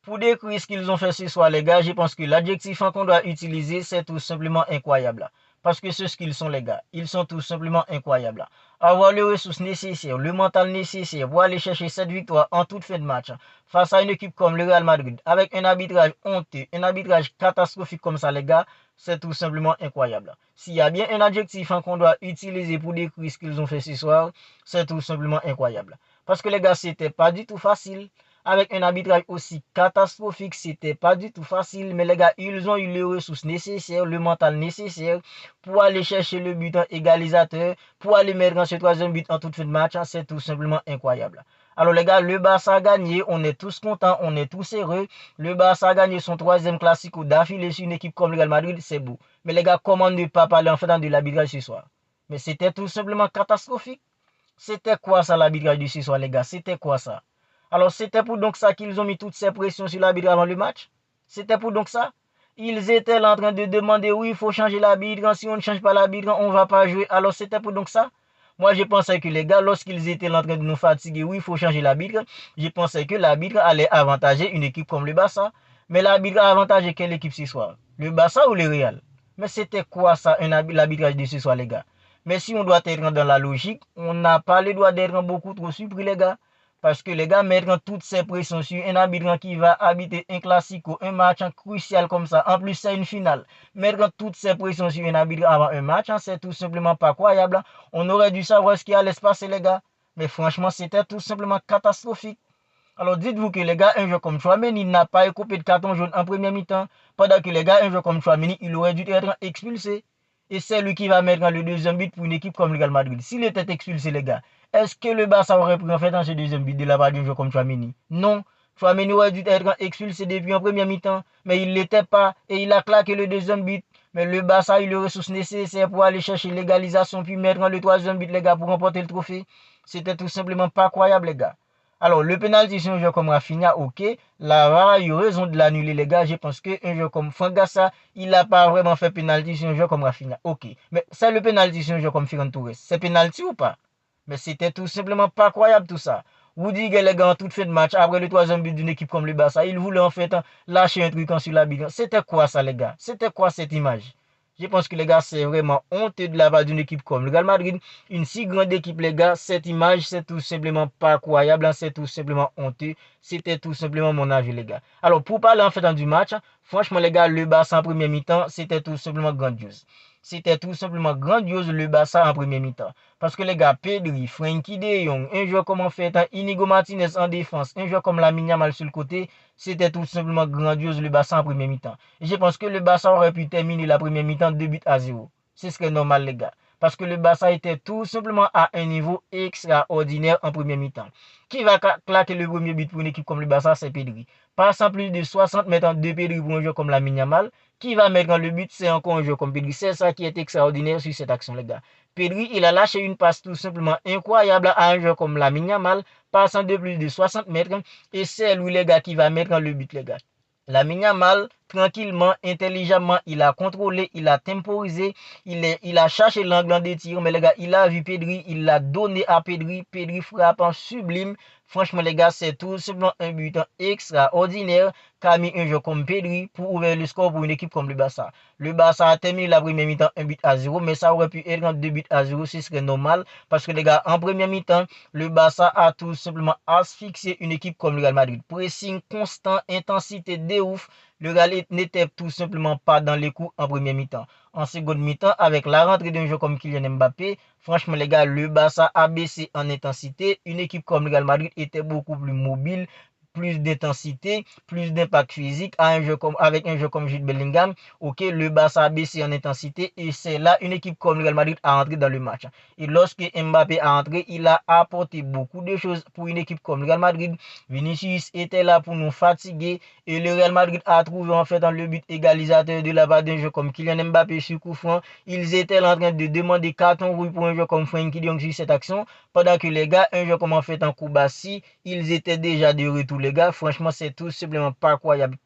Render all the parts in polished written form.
Pour décrire ce qu'ils ont fait ce soir, les gars, je pense que l'adjectif qu'on doit utiliser, c'est tout simplement incroyable. Parce que c'est ce qu'ils sont, les gars. Ils sont tout simplement incroyables. Avoir les ressources nécessaires, le mental nécessaire pour aller chercher cette victoire en toute fin de match face à une équipe comme le Real Madrid, avec un arbitrage honteux, un arbitrage catastrophique comme ça, les gars, c'est tout simplement incroyable. S'il y a bien un adjectif qu'on doit utiliser pour décrire ce qu'ils ont fait ce soir, c'est tout simplement incroyable. Parce que les gars, c'était pas du tout facile avec un arbitrage aussi catastrophique, c'était pas du tout facile. Mais les gars, ils ont eu les ressources nécessaires, le mental nécessaire pour aller chercher le but en égalisateur, pour aller mettre en ce troisième but en toute fin de match. C'est tout simplement incroyable. Alors les gars, le Barça a gagné, on est tous contents, on est tous heureux. Le Barça a gagné son troisième classico d'affilée sur une équipe comme le Real Madrid, c'est beau. Mais les gars, comment ne pas parler en fait de l'arbitrage ce soir? Mais c'était tout simplement catastrophique. C'était quoi ça l'arbitrage de ce soir, les gars? C'était quoi ça? Alors c'était pour donc ça qu'ils ont mis toutes ces pressions sur l'arbitre avant le match? C'était pour donc ça? Ils étaient là en train de demander oui, il faut changer l'arbitre. Si on ne change pas l'arbitre, on ne va pas jouer. Alors c'était pour donc ça? Moi, je pensais que les gars, lorsqu'ils étaient là en train de nous fatiguer, oui, il faut changer l'arbitre. Je pensais que l'arbitre allait avantager une équipe comme le Barça. Mais l'arbitre a avantagé quelle équipe ce soir? Le Barça ou le Real? Mais c'était quoi ça, l'arbitrage de ce soir, les gars? Mais si on doit être dans la logique, on n'a pas le droit d'être beaucoup trop surpris, les gars. Parce que les gars mettent toutes ces pressions sur un arbitre qui va habiter un classico, un match crucial comme ça. En plus, c'est une finale. Mettre toutes ces pressions sur un arbitre avant un match, c'est tout simplement pas croyable. On aurait dû savoir ce qui allait se passer, les gars. Mais franchement, c'était tout simplement catastrophique. Alors dites-vous que les gars, un joueur comme Chouameni n'a pas écopé de carton jaune en première mi-temps. Pendant que les gars, un joueur comme Chouameni, il aurait dû être expulsé. Et c'est lui qui va mettre le deuxième but pour une équipe comme le Real Madrid. S'il était expulsé, les gars, est-ce que le Barça aurait pris en fait dans ce deuxième but de la part d'un joueur comme Chouameni? Non. Chouameni aurait dû être expulsé depuis en première mi-temps, mais il ne l'était pas et il a claqué le deuxième but. Mais le Barça a eu les ressources nécessaires pour aller chercher l'égalisation puis mettre le troisième but, les gars, pour remporter le trophée. C'était tout simplement pas croyable, les gars. Alors, le penalty sur un joueur comme Rafinha, ok. La VAR a eu raison de l'annuler, les gars. Je pense qu'un joueur comme Fangassa, il n'a pas vraiment fait penalty sur un joueur comme Rafinha. Ok. Mais c'est le penalty sur un joueur comme Ferran Torres. C'est penalty ou pas? Mais c'était tout simplement pas croyable tout ça. Rudiger, les gars, en toute fin de match, après le troisième but d'une équipe comme le Barça, il voulait en fait lâcher un truc sur la bille. C'était quoi ça, les gars? C'était quoi cette image? Je pense que les gars, c'est vraiment honteux de la part d'une équipe comme le Real Madrid. Une si grande équipe, les gars, cette image, c'est tout simplement pas croyable, c'est tout simplement honteux. C'était tout simplement mon avis, les gars. Alors, pour parler en fait du match, franchement, les gars, le Barça en première mi-temps, c'était tout simplement grandiose. C'était tout simplement grandiose le Barça en première mi-temps. Parce que les gars, Pedri, Frenkie de Jong, un joueur comme en fait Inigo Martinez en défense, un joueur comme Lamine Yamal sur le côté, c'était tout simplement grandiose le Barça en première mi-temps. Et je pense que le Barça aurait pu terminer la première mi-temps 2 buts à 0. Ce serait normal, les gars. Parce que le Barça était tout simplement à un niveau extraordinaire en première mi-temps. Qui va claquer le premier but pour une équipe comme le Barça? C'est Pedri. Passant plus de 60 mètres de Pedri pour un joueur comme Lamine Yamal. Qui va mettre le but? C'est encore un joueur comme Pedri. C'est ça qui est extraordinaire sur cette action, les gars. Pedri, il a lâché une passe tout simplement incroyable à un joueur comme Lamine Yamal, passant de plus de 60 mètres. Et c'est lui, les gars, qui va mettre le but, les gars. Lamine Yamal, tranquillement, intelligemment, il a contrôlé, il a temporisé, il a cherché l'angle de tir, mais les gars, il a vu Pedri, il l'a donné à Pedri, Pedri frappant sublime. Franchement, les gars, c'est tout simplement un but extraordinaire qu'a mis un joueur comme Pedri pour ouvrir le score pour une équipe comme le Barça. Le Barça a terminé la première mi-temps 1 but à 0, mais ça aurait pu être 2 buts à 0, ce serait normal, parce que les gars, en première mi-temps, le Barça a tout simplement asphyxié une équipe comme le Real Madrid. Pressing constant, intensité de ouf. Le Real n'était tout simplement pas dans les coups en première mi-temps. En seconde mi-temps, avec la rentrée d'un joueur comme Kylian Mbappé, franchement les gars, le Barça a baissé en intensité. Une équipe comme le Real Madrid était beaucoup plus mobile, plus d'intensité, plus d'impact physique avec un jeu comme Jude Bellingham. Ok, le Barça a baissé en intensité et c'est là une équipe comme le Real Madrid a entré dans le match. Et lorsque Mbappé a entré, il a apporté beaucoup de choses pour une équipe comme le Real Madrid. Vinicius était là pour nous fatiguer et le Real Madrid a trouvé en fait dans le but égalisateur de la part d'un jeu comme Kylian Mbappé sur coup franc. Ils étaient là en train de demander carton rouge pour un jeu comme Frenkie de Jong sur cette action, pendant que les gars, un jeu comme en fait en Koubassi, ils étaient déjà de retour, les gars. Franchement, c'est tout simplement pas croyable.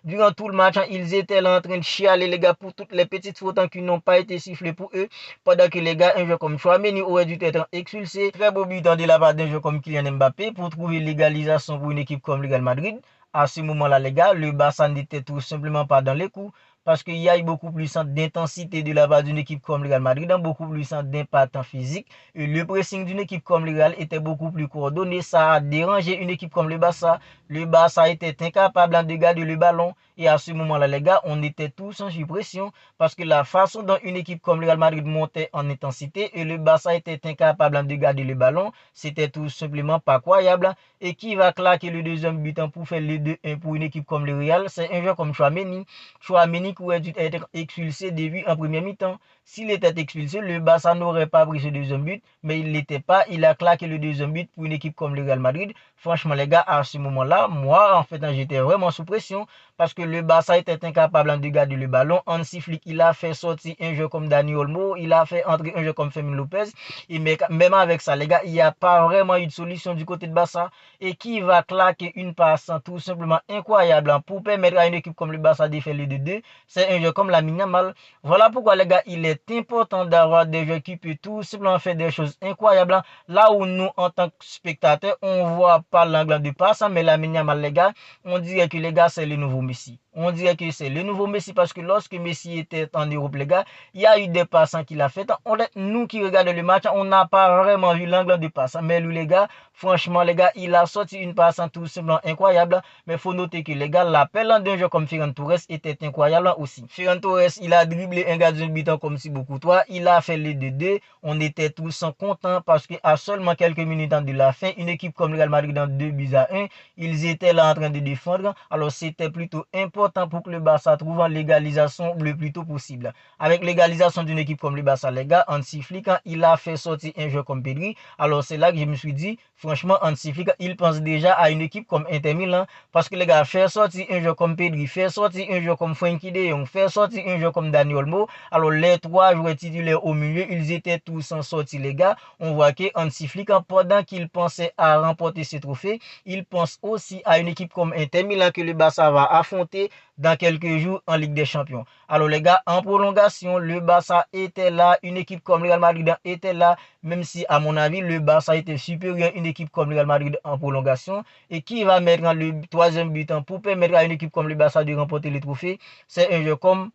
Durant tout le match, ils étaient là en train de chialer, les gars, pour toutes les petites fautes qui n'ont pas été sifflées pour eux, pendant que les gars, un jeu comme Chouameni aurait dû être expulsé. Très beau but de la part d'un jeu comme Kylian Mbappé pour trouver l'égalisation pour une équipe comme le Real Madrid. À ce moment-là, les gars, le Barça n'était tout simplement pas dans les coups parce qu'il y a eu beaucoup plus d'intensité de la part d'une équipe comme le Real Madrid, beaucoup plus d'impact en physique. Et le pressing d'une équipe comme le Real était beaucoup plus coordonné. Ça a dérangé une équipe comme le Barça. Le Barça était incapable de garder le ballon. Et à ce moment-là, les gars, on était tous en suppression parce que la façon dont une équipe comme le Real Madrid montait en intensité et le Barça était incapable de garder le ballon, c'était tout simplement pas croyable. Et qui va claquer le deuxième but pour faire le 2-1 pour une équipe comme le Real? C'est un joueur comme Chouameni. Chouameni qui aurait dû être expulsé début en première mi-temps. S'il était expulsé, le Barça n'aurait pas pris ce deuxième but, mais il ne l'était pas. Il a claqué le deuxième but pour une équipe comme le Real Madrid. Franchement, les gars, à ce moment-là, moi, en fait, j'étais vraiment sous pression parce que le Barça était incapable de garder le ballon. Hansi Flick, il a fait sortir un joueur comme Dani Olmo, il a fait entrer un joueur comme Fermin Lopez. Et même avec ça, les gars, il n'y a pas vraiment eu de solution du côté de Barça. Et qui va claquer une passe tout simplement incroyable pour permettre à une équipe comme le Barça de faire le 2-2? C'est un jeu comme Lamine Yamal. Voilà pourquoi, les gars, il est important d'avoir des joueurs qui peuvent tout simplement faire des choses incroyables. Là où nous, en tant que spectateurs, on voit pas l'angle de passe, mais Lamine Yamal, les gars, on dirait que les gars, c'est le nouveau Messi. On dirait que c'est le nouveau Messi parce que lorsque Messi était en Europe, les gars, il y a eu des passes qu'il a fait. Nous qui regardons le match, on n'a pas vraiment vu l'angle de passe. Mais lui, les gars, franchement, les gars, il a sorti une passe tout simplement incroyable. Mais il faut noter que, les gars, l'appel d'un jeu comme Ferran Torres était incroyable aussi. Ferran Torres, il a dribblé un gardien de but comme si beaucoup toi. Il a fait les 2-2. On était tous contents parce qu'à seulement quelques minutes de la fin, une équipe comme le Real Madrid dans 2-1, ils étaient là en train de défendre. Alors, c'était plutôt important pour que le Barça trouve en légalisation le plus tôt possible. Avec l'égalisation d'une équipe comme le Barça, les gars, Hansi Flick, il a fait sortir un joueur comme Pedri. Alors, c'est là que je me suis dit, franchement, Hansi Flick, il pense déjà à une équipe comme Inter Milan. Parce que les gars, faire sortir un joueur comme Pedri, faire sortir un joueur comme Frenkie de Jong, faire sortir un joueur comme Dani Olmo. Alors, les trois joueurs titulaires au milieu, ils étaient tous en sortie, les gars. On voit que Hansi Flick, pendant qu'il pensait à remporter ce trophée, il pense aussi à une équipe comme Inter Milan que le Barça va affronter dans quelques jours en Ligue des Champions. Alors les gars, en prolongation, le Barça était là, une équipe comme le Real Madrid était là, même si à mon avis, le Barça était supérieur à une équipe comme le Real Madrid en prolongation. Et qui va mettre le troisième but pour permettre à une équipe comme le Barça de remporter le trophée? C'est un jeu comme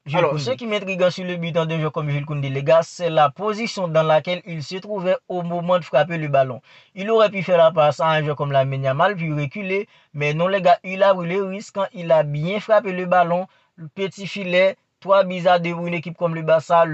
Jules Koundé. Ce qui m'intrigue sur le but d'un jeu comme Jules Koundé, les gars, c'est la position dans laquelle il se trouvait au moment de frapper le ballon. Il aurait pu faire la passe à un jeu comme Lamine Yamal, puis reculer, mais non, les gars, il a pris le risque quand il a bien frappé le ballon, le petit filet. 3 buts à 2 pour une équipe comme le Barça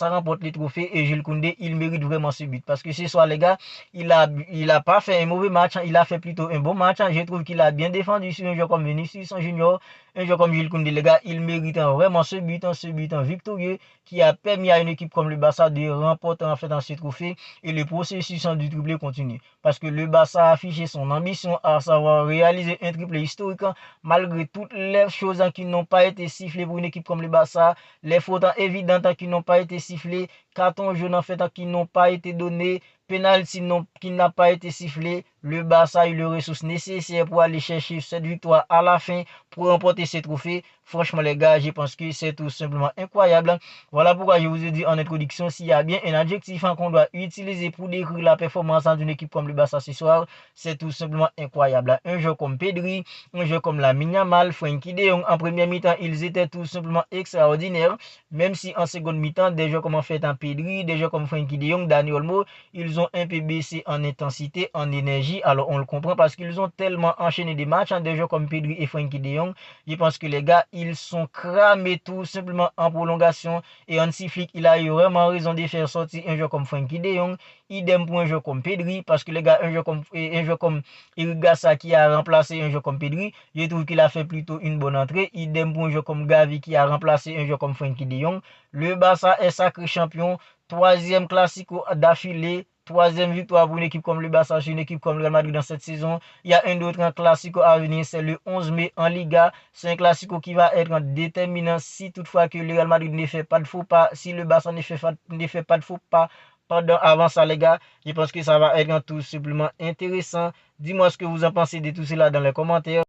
remporte les trophées et Jules Koundé, il mérite vraiment ce but. Parce que ce soir, les gars, il a pas fait un mauvais match, il a fait plutôt un bon match. Je trouve qu'il a bien défendu sur un joueur comme Vinicius Junior, un joueur comme Jules Koundé, les gars, il mérite vraiment ce but victorieux qui a permis à une équipe comme le Barça de remporter en fait ce trophée et le processus du triplé continue. Parce que le Barça a affiché son ambition à savoir réaliser un triplé historique malgré toutes les choses qui n'ont pas été sifflées pour une équipe comme le Barça. Les fautes évidentes qui n'ont pas été sifflées, cartons jaunes en fait qui n'ont pas été donnés, penalty qui n'a pas été sifflé. Le Barça a eu les ressources nécessaires pour aller chercher cette victoire à la fin pour remporter ce trophée. Franchement, les gars, je pense que c'est tout simplement incroyable. Voilà pourquoi je vous ai dit en introduction, s'il y a bien un adjectif qu'on doit utiliser pour décrire la performance d'une équipe comme le Barça ce soir, c'est tout simplement incroyable. Un jeu comme Pedri, un jeu comme Lamine Yamal, Frenkie de Jong, en première mi-temps, ils étaient tout simplement extraordinaires. Même si en seconde mi-temps, des jeux comme en fait un Pedri, des jeux comme Frenkie de Jong, Dani Olmo, ils ont un peu baissé en intensité, en énergie. Alors on le comprend parce qu'ils ont tellement enchaîné des matchs, des jeux comme Pedri et Frenkie de Jong. Je pense que les gars, ils sont cramés tout simplement en prolongation. Et Hansi Flick, il a eu vraiment raison de faire sortir un jeu comme Frenkie de Jong. Idem pour un jeu comme Pedri, parce que les gars, un jeu comme Eric Gassa qui a remplacé un jeu comme Pedri, je trouve qu'il a fait plutôt une bonne entrée. Idem pour un jeu comme Gavi qui a remplacé un jeu comme Frenkie de Jong. Le Barça est sacré champion. Troisième classico d'affilée. Troisième victoire pour une équipe comme le Barça, une équipe comme le Real Madrid dans cette saison. Il y a un autre classico à venir, c'est le 11 mai en Liga. C'est un classico qui va être déterminant si toutefois que le Real Madrid ne fait pas de faux pas, si le Barça ne fait pas de faux pas. Avant ça, les gars, je pense que ça va être un tout simplement intéressant. Dis-moi ce que vous en pensez de tout cela dans les commentaires.